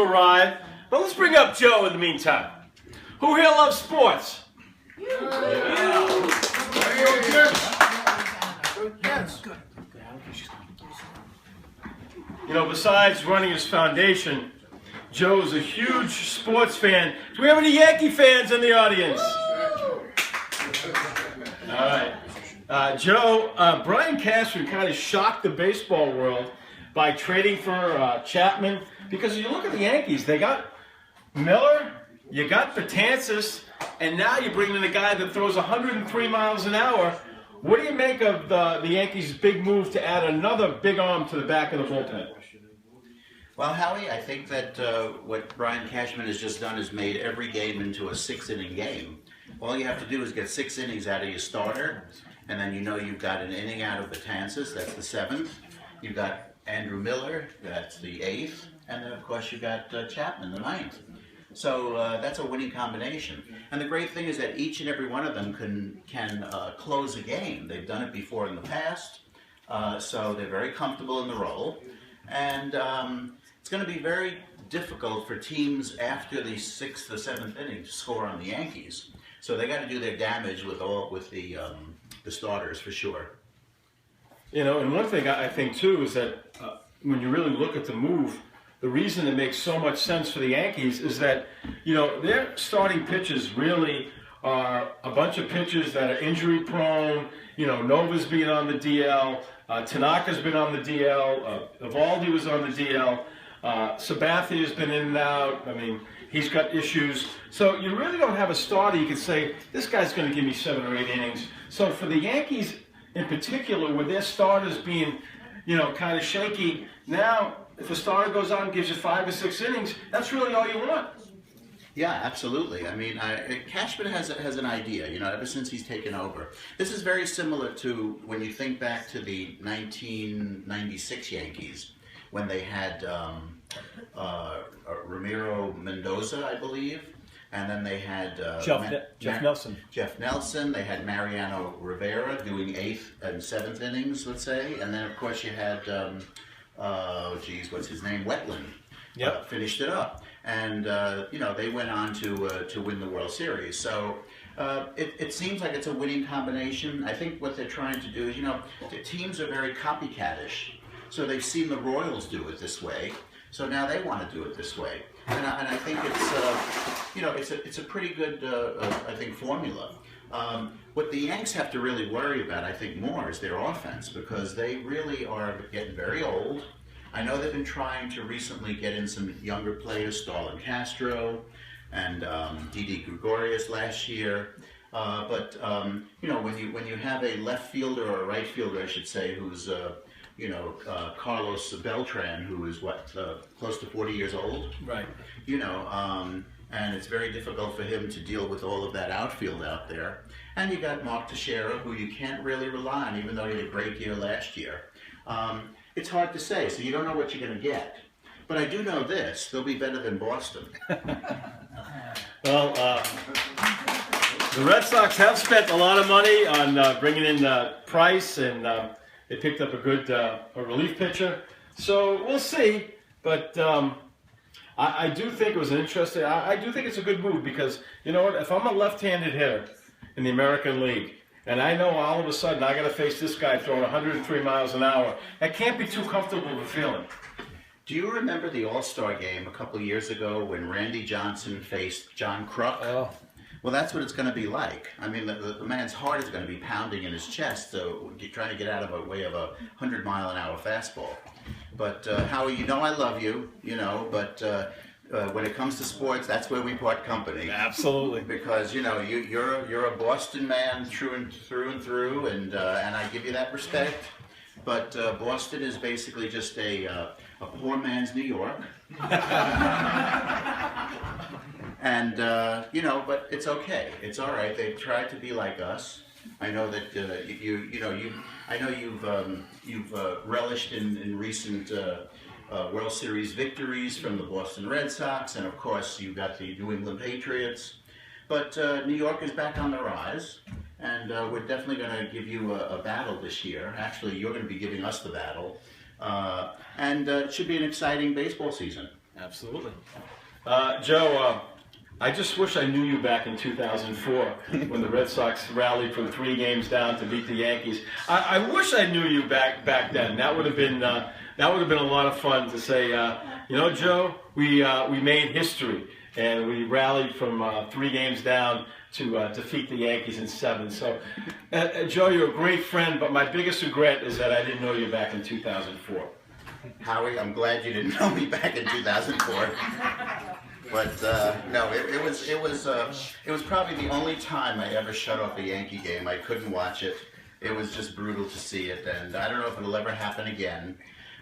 Arrive, but let's bring up Joe in the meantime. Who here loves sports? You know, besides running his foundation, Joe is a huge sports fan. Do we have any Yankee fans in the audience? All right. Joe, Brian Cashman kind of shocked the baseball world by trading for Chapman, because you look at the Yankees, they got Miller, you got Betances, and now you bring in a guy that throws 103 miles an hour. What do you make of the Yankees' big move to add another big arm to the back of the bullpen? Well, Howie, I think that what Brian Cashman has just done is made every game into a 6-inning game. All you have to do is get 6 innings out of your starter, and then you know you've got an inning out of Betances, that's the 7th. You've got Andrew Miller, that's the 8th, and then of course you've got Chapman, the 9th. So that's a winning combination. And the great thing is that each and every one of them can close a game. They've done it before in the past, so they're very comfortable in the role. And it's going to be very difficult for teams after the 6th or 7th inning to score on the Yankees. So they got to do their damage with the starters for sure. You know, and one thing I think too is that when you really look at the move, the reason it makes so much sense for the Yankees is that, you know, their starting pitchers really are a bunch of pitchers that are injury prone. You know, Nova's been on the DL, Tanaka's been on the DL, Evaldi was on the DL, Sabathia's been in and out. I mean, he's got issues. So you really don't have a starter you can say, this guy's going to give me 7 or 8 innings. So for the Yankees in particular, with their starters being, you know, kind of shaky, now if a starter goes out and gives you 5 or 6 innings, that's really all you want. Yeah, absolutely. I mean, Cashman has an idea, you know, ever since he's taken over. This is very similar to when you think back to the 1996 Yankees, when they had Ramiro Mendoza, I believe, and then they had Jeff Nelson. Jeff Nelson. They had Mariano Rivera doing 8th and 7th innings, let's say, and then of course you had what's his name? Wetland. Yep. Finished it up, and you know, they went on to win the World Series. So it seems like it's a winning combination. I think what they're trying to do is, you know, the teams are very copycatish, so they've seen the Royals do it this way, so now they want to do it this way. And I think it's you know, it's a pretty good I think formula. What the Yanks have to really worry about, I think, more is their offense, because they really are getting very old. I know they've been trying to recently get in some younger players, Starlin Castro and Didi Gregorius last year. But you know, when you have a left fielder, or a right fielder, I should say, who's you know, Carlos Beltran, who is close to 40 years old. Right. You know, and it's very difficult for him to deal with all of that outfield out there. And you got Mark Teixeira, who you can't really rely on, even though he had a great year last year. It's hard to say, so you don't know what you're going to get. But I do know this: they'll be better than Boston. Well, the Red Sox have spent a lot of money on bringing in Price, and they picked up a good a relief pitcher. So we'll see. But I do think it was an interesting. I do think it's a good move, because, you know what? If I'm a left-handed hitter in the American League, and I know all of a sudden I got to face this guy throwing 103 miles an hour, that can't be too comfortable of a feeling. Do you remember the All-Star game a couple of years ago when Randy Johnson faced John Kruk? Oh. Well, that's what it's going to be like. I mean, the man's heart is going to be pounding in his chest, so you're trying to get out of a way of a 100-mile-an-hour fastball. But Howie, you know I love you, you know, but when it comes to sports, that's where we part company. Absolutely. Because, you know, you're a Boston man through and through, and I give you that respect. But Boston is basically just a poor man's New York. And you know, but it's okay. It's all right. They've tried to be like us. I know that you've relished in recent World Series victories from the Boston Red Sox, and of course you got the New England Patriots. But New York is back on the rise, and we're definitely going to give you a battle this year. Actually, you're going to be giving us the battle, and it should be an exciting baseball season. Absolutely. Joe, I just wish I knew you back in 2004 when the Red Sox rallied from 3 games down to beat the Yankees. I wish I knew you back then. That would have been a lot of fun to say, Joe, we made history and we rallied from 3 games down to defeat the Yankees in 7. So, Joe, you're a great friend, but my biggest regret is that I didn't know you back in 2004. Howie, I'm glad you didn't know me back in 2004. But no, it was probably the only time I ever shut off a Yankee game. I couldn't watch it. It was just brutal to see it, and I don't know if it'll ever happen again.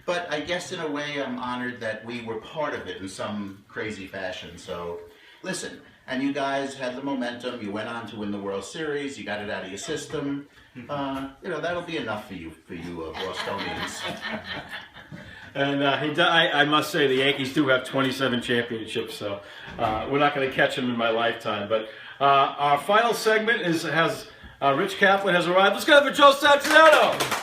But I guess in a way I'm honored that we were part of it in some crazy fashion. So, listen, and you guys had the momentum. You went on to win the World Series. You got it out of your system. That'll be enough for you Bostonians. And I must say, the Yankees do have 27 championships, so we're not going to catch them in my lifetime. But our final segment has Rich Kaplan has arrived. Let's go for Joe Satriano.